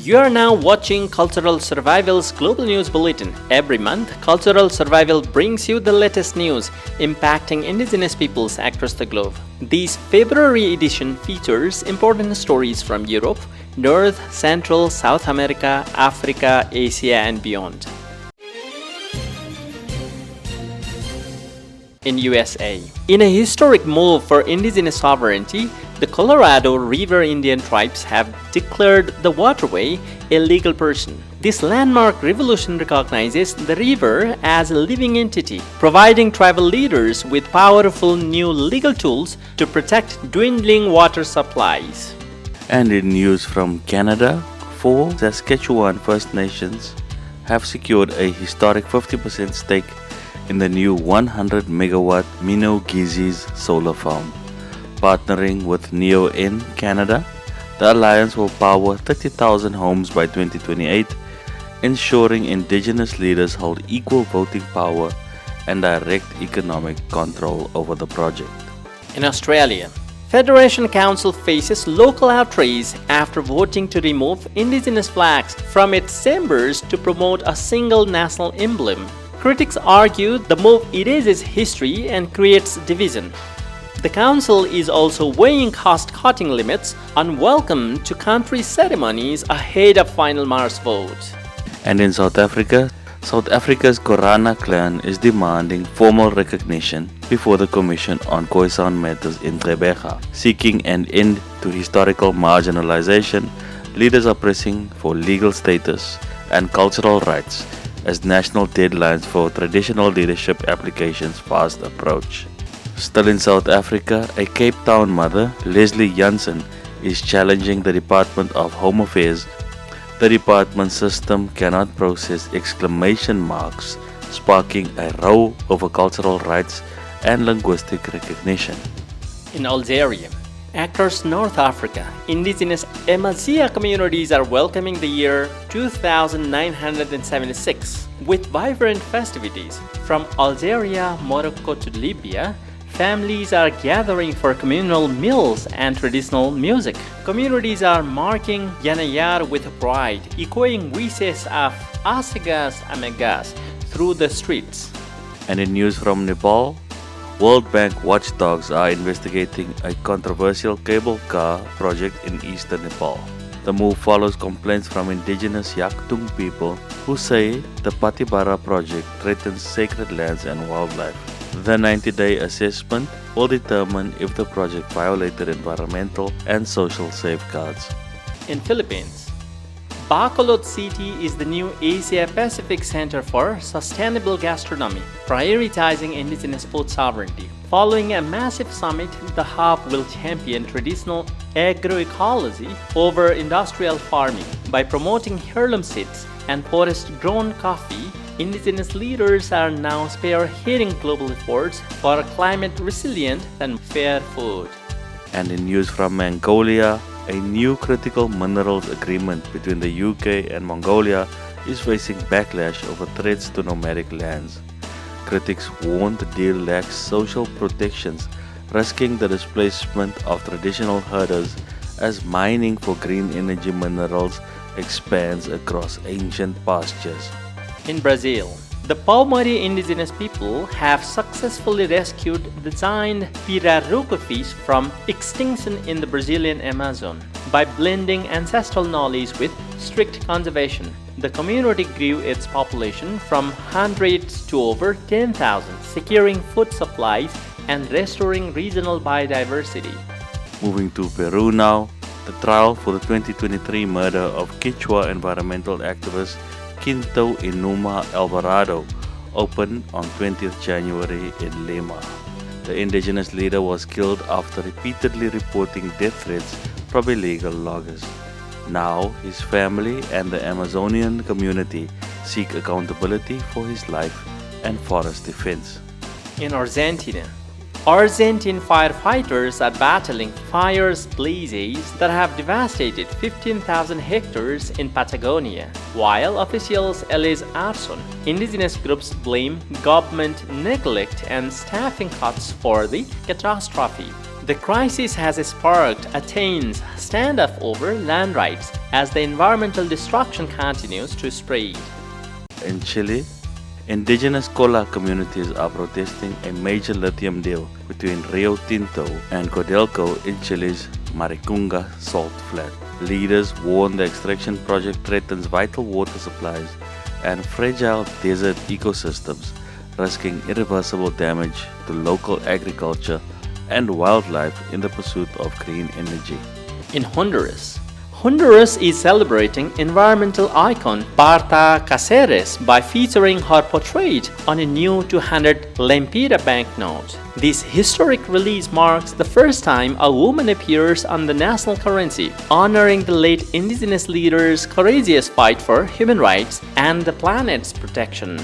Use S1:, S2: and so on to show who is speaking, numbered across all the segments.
S1: You are now watching Cultural Survival's Global News Bulletin. Every month, Cultural Survival brings you the latest news impacting indigenous peoples across the globe. This February edition features important stories from Europe, North, Central, South America, Africa, Asia, and beyond. In USA, in a historic move for indigenous sovereignty, the Colorado River Indian tribes have declared the waterway a legal person. This landmark revolution recognizes the river as a living entity, providing tribal leaders with powerful new legal tools to protect dwindling water supplies.
S2: And in news from Canada, 4 Saskatchewan First Nations have secured a historic 50% stake in the new 100 megawatt Minogizis solar farm. Partnering with NeoN Canada, the alliance will power 30,000 homes by 2028, ensuring indigenous leaders hold equal voting power and direct economic control over the project.
S1: In Australia, Federation Council faces local outrage after voting to remove indigenous flags from its chambers to promote a single national emblem. Critics argue the move erases history and creates division. The council is also weighing cost-cutting limits on welcome to country ceremonies ahead of final March vote.
S2: And in South Africa, South Africa's Korana clan is demanding formal recognition before the Commission on Khoisan Matters in Gqeberha. Seeking an end to historical marginalization, leaders are pressing for legal status and cultural rights as national deadlines for traditional leadership applications fast approach. Still in South Africa, a Cape Town mother, Leslie Jansen, is challenging the Department of Home Affairs. The department's system cannot process exclamation marks, sparking a row over cultural rights and linguistic recognition.
S1: In Algeria, across North Africa, indigenous Amazigh communities are welcoming the year 2976 with vibrant festivities. From Algeria, Morocco to Libya, families are gathering for communal meals and traditional music. Communities are marking Yanayar with pride, echoing wishes of Asigas Amegas through the streets.
S2: And in news from Nepal, World Bank watchdogs are investigating a controversial cable car project in eastern Nepal. The move follows complaints from indigenous Yaktung people who say the Patibara project threatens sacred lands and wildlife. The 90-day assessment will determine if the project violated environmental and social safeguards.
S1: In Philippines, Bacolod City is the new Asia-Pacific Center for Sustainable Gastronomy, prioritizing indigenous food sovereignty. Following a massive summit, the hub will champion traditional agroecology over industrial farming. By promoting heirloom seeds and forest-grown coffee, indigenous leaders are now spearheading global efforts for climate-resilient and fair food.
S2: And in news from Mongolia, a new critical minerals agreement between the UK and Mongolia is facing backlash over threats to nomadic lands. Critics warn the deal lacks social protections, risking the displacement of traditional herders as mining for green energy minerals expands across ancient pastures.
S1: In Brazil, the Palmari indigenous people have successfully rescued the giant pirarucu fish from extinction in the Brazilian Amazon. By blending ancestral knowledge with strict conservation, the community grew its population from hundreds to over 10,000, securing food supplies and restoring regional biodiversity.
S2: Moving to Peru now, the trial for the 2023 murder of Quechua environmental activist Quinto Inuma Alvarado opened on 20th January in Lima. The indigenous leader was killed after repeatedly reporting death threats from illegal loggers. Now his family and the Amazonian community seek accountability for his life and forest defense.
S1: In Argentina, Argentine firefighters are battling fires blazes that have devastated 15,000 hectares in Patagonia. While officials allege arson, indigenous groups blame government neglect and staffing cuts for the catastrophe. The crisis has sparked a tense standoff over land rights as the environmental destruction continues to spread.
S2: In Chile, indigenous Cola communities are protesting a major lithium deal between Rio Tinto and Codelco in Chile's Maricunga salt flat. Leaders warn the extraction project threatens vital water supplies and fragile desert ecosystems, risking irreversible damage to local agriculture and wildlife in the pursuit of green energy.
S1: In Honduras is celebrating environmental icon Barta Cáceres by featuring her portrait on a new 200 Lempira banknote. This historic release marks the first time a woman appears on the national currency, honoring the late indigenous leader's courageous fight for human rights and the planet's protection.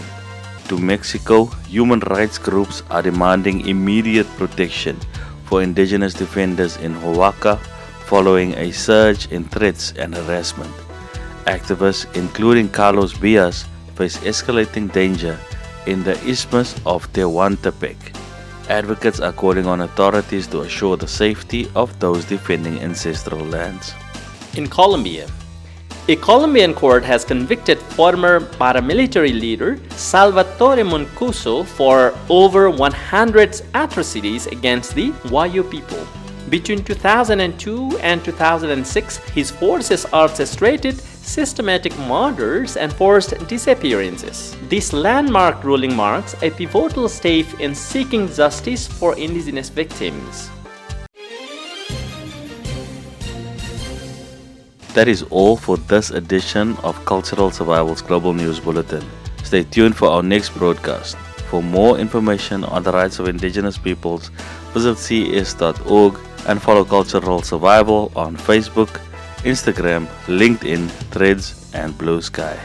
S2: To Mexico, human rights groups are demanding immediate protection for indigenous defenders in Oaxaca following a surge in threats and harassment. Activists, including Carlos Bias, face escalating danger in the Isthmus of Tehuantepec. Advocates are calling on authorities to assure the safety of those defending ancestral lands.
S1: In Colombia, a Colombian court has convicted former paramilitary leader Salvatore Mancuso for over 100 atrocities against the Wayo people. Between 2002 and 2006, his forces orchestrated systematic murders and forced disappearances. This landmark ruling marks a pivotal step in seeking justice for indigenous victims.
S2: That is all for this edition of Cultural Survival's Global News Bulletin. Stay tuned for our next broadcast. For more information on the rights of indigenous peoples, visit ces.org and follow Cultural Survival on Facebook, Instagram, LinkedIn, Threads, and Blue Sky.